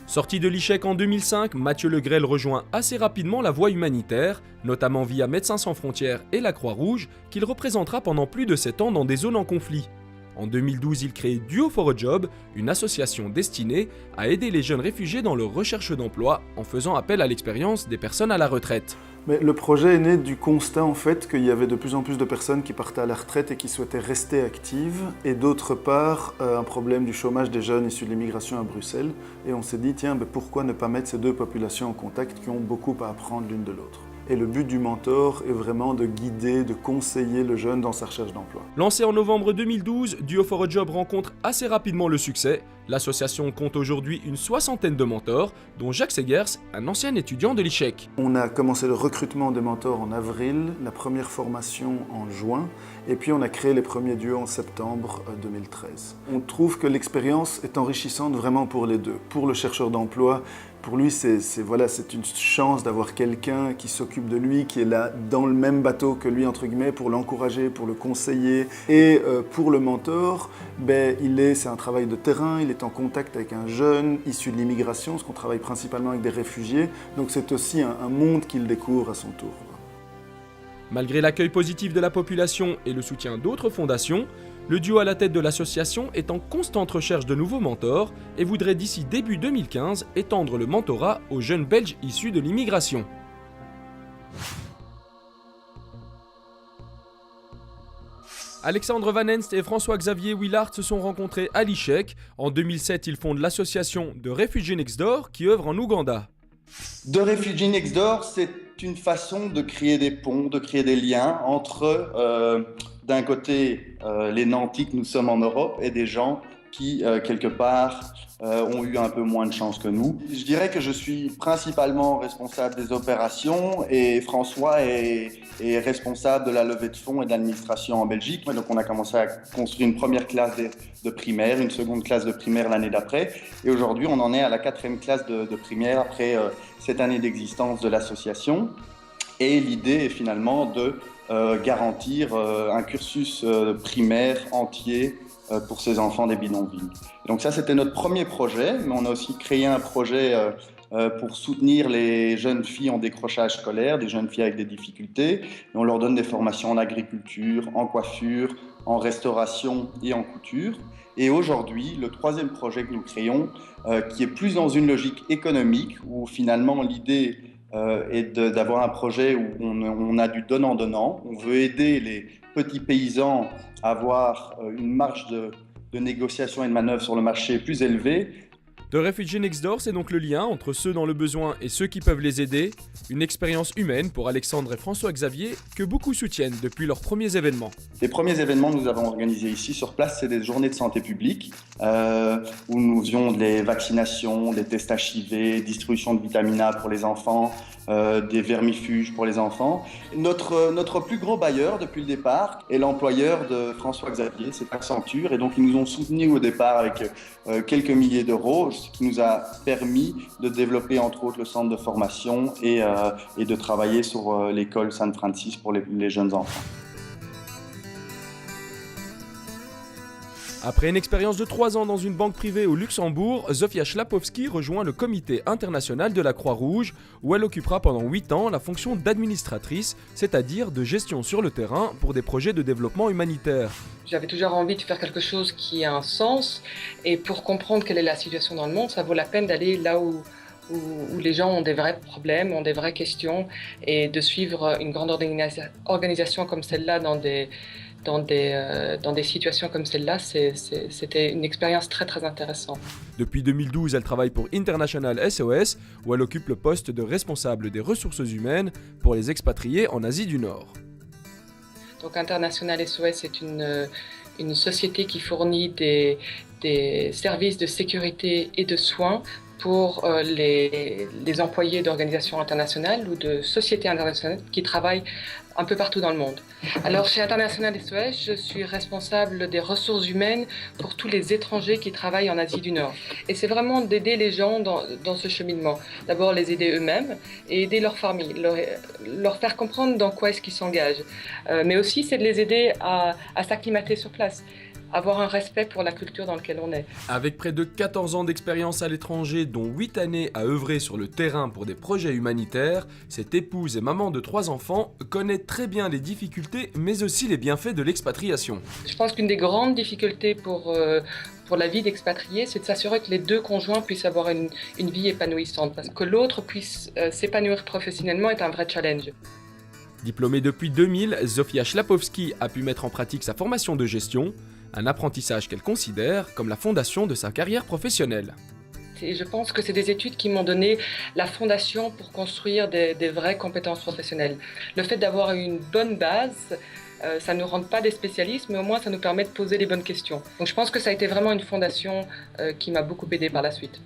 Sorti de l'ICHEC en 2005, Mathieu Legrel rejoint assez rapidement la voie humanitaire, notamment via Médecins sans frontières et la Croix-Rouge, qu'il représentera pendant plus de 7 ans dans des zones en conflit. En 2012, il crée Duo for a Job, une association destinée à aider les jeunes réfugiés dans leur recherche d'emploi en faisant appel à l'expérience des personnes à la retraite. Mais le projet est né du constat en fait qu'il y avait de plus en plus de personnes qui partaient à la retraite et qui souhaitaient rester actives, et d'autre part un problème du chômage des jeunes issus de l'immigration à Bruxelles. Et on s'est dit tiens, pourquoi ne pas mettre ces deux populations en contact qui ont beaucoup à apprendre l'une de l'autre. Et le but du mentor est vraiment de guider, de conseiller le jeune dans sa recherche d'emploi. Lancé en novembre 2012, Duo for a Job rencontre assez rapidement le succès. L'association compte aujourd'hui une 60aine de mentors, dont Jacques Segers, un ancien étudiant de l'ICHEC. On a commencé le recrutement des mentors en avril, la première formation en juin, et puis on a créé les premiers duos en septembre 2013. On trouve que l'expérience est enrichissante vraiment pour les deux. Pour le chercheur d'emploi, pour lui, c'est une chance d'avoir quelqu'un qui s'occupe de lui, qui est là dans le même bateau que lui, entre guillemets, pour l'encourager, pour le conseiller. Et pour le mentor, c'est un travail de terrain, il est en contact avec un jeune issu de l'immigration, parce qu'on travaille principalement avec des réfugiés. Donc c'est aussi un monde qu'il découvre à son tour. Malgré l'accueil positif de la population et le soutien d'autres fondations, le duo à la tête de l'association est en constante recherche de nouveaux mentors et voudrait d'ici début 2015 étendre le mentorat aux jeunes Belges issus de l'immigration. Alexandre Van Enst et François-Xavier Willard se sont rencontrés à l'ICHEC. En 2007, ils fondent l'association The Refugee Next Door qui œuvre en Ouganda. The Refugee Next Door, c'est une façon de créer des ponts, de créer des liens entre, d'un côté, les nantis que nous sommes en Europe et des gens qui, quelque part, ont eu un peu moins de chance que nous. Je dirais que je suis principalement responsable des opérations et François est responsable de la levée de fonds et de l'administration en Belgique. Donc on a commencé à construire une première classe de primaire, une seconde classe de primaire l'année d'après. Et aujourd'hui, on en est à la 4e classe de primaire après cette année d'existence de l'association. Et l'idée est finalement de garantir un cursus primaire entier pour ces enfants des bidonvilles. Donc ça, c'était notre premier projet, mais on a aussi créé un projet pour soutenir les jeunes filles en décrochage scolaire, des jeunes filles avec des difficultés. Et on leur donne des formations en agriculture, en coiffure, en restauration et en couture. Et aujourd'hui, le 3e projet que nous créons, qui est plus dans une logique économique, où finalement l'idée est d'avoir un projet où on a du donnant-donnant. On veut aider les petits paysans à avoir une marge de négociation et de manœuvre sur le marché plus élevée. The Refugee Next Door, c'est donc le lien entre ceux dans le besoin et ceux qui peuvent les aider. Une expérience humaine pour Alexandre et François-Xavier que beaucoup soutiennent depuis leurs premiers événements. Les premiers événements que nous avons organisés ici sur place, c'est des journées de santé publique où nous faisions des vaccinations, des tests HIV, distribution de vitamine A pour les enfants, des vermifuges pour les enfants. Notre plus gros bailleur depuis le départ est l'employeur de François-Xavier, c'est Accenture, et donc ils nous ont soutenus au départ avec quelques milliers d'euros, ce qui nous a permis de développer entre autres le centre de formation et de travailler sur l'école San Francis pour les jeunes enfants. Après une expérience de 3 ans dans une banque privée au Luxembourg, Zofia Schlapowski rejoint le comité international de la Croix-Rouge, où elle occupera pendant 8 ans la fonction d'administratrice, c'est-à-dire de gestion sur le terrain pour des projets de développement humanitaire. J'avais toujours envie de faire quelque chose qui a un sens, et pour comprendre quelle est la situation dans le monde, ça vaut la peine d'aller là où les gens ont des vrais problèmes, ont des vraies questions, et de suivre une grande organisation comme celle-là dans des situations comme celle-là, c'était une expérience très très intéressante. Depuis 2012, elle travaille pour International SOS, où elle occupe le poste de responsable des ressources humaines pour les expatriés en Asie du Nord. Donc International SOS est une société qui fournit des services de sécurité et de soins pour les employés d'organisations internationales ou de sociétés internationales qui travaillent un peu partout dans le monde. Alors chez International SOS, je suis responsable des ressources humaines pour tous les étrangers qui travaillent en Asie du Nord. Et c'est vraiment d'aider les gens dans ce cheminement. D'abord les aider eux-mêmes et aider leur famille, leur faire comprendre dans quoi est-ce qu'ils s'engagent. Mais aussi c'est de les aider à s'acclimater sur place. avoir un respect pour la culture dans laquelle on est. Avec près de 14 ans d'expérience à l'étranger, dont 8 années à œuvrer sur le terrain pour des projets humanitaires, cette épouse et maman de 3 enfants connaît très bien les difficultés mais aussi les bienfaits de l'expatriation. Je pense qu'une des grandes difficultés pour la vie d'expatrié, c'est de s'assurer que les deux conjoints puissent avoir une vie épanouissante. Parce que l'autre puisse s'épanouir professionnellement est un vrai challenge. Diplômée depuis 2000, Zofia Chlapowski a pu mettre en pratique sa formation de gestion, un apprentissage qu'elle considère comme la fondation de sa carrière professionnelle. Et je pense que c'est des études qui m'ont donné la fondation pour construire des vraies compétences professionnelles. Le fait d'avoir une bonne base, ça ne nous rend pas des spécialistes, mais au moins ça nous permet de poser les bonnes questions. Donc je pense que ça a été vraiment une fondation qui m'a beaucoup aidée par la suite.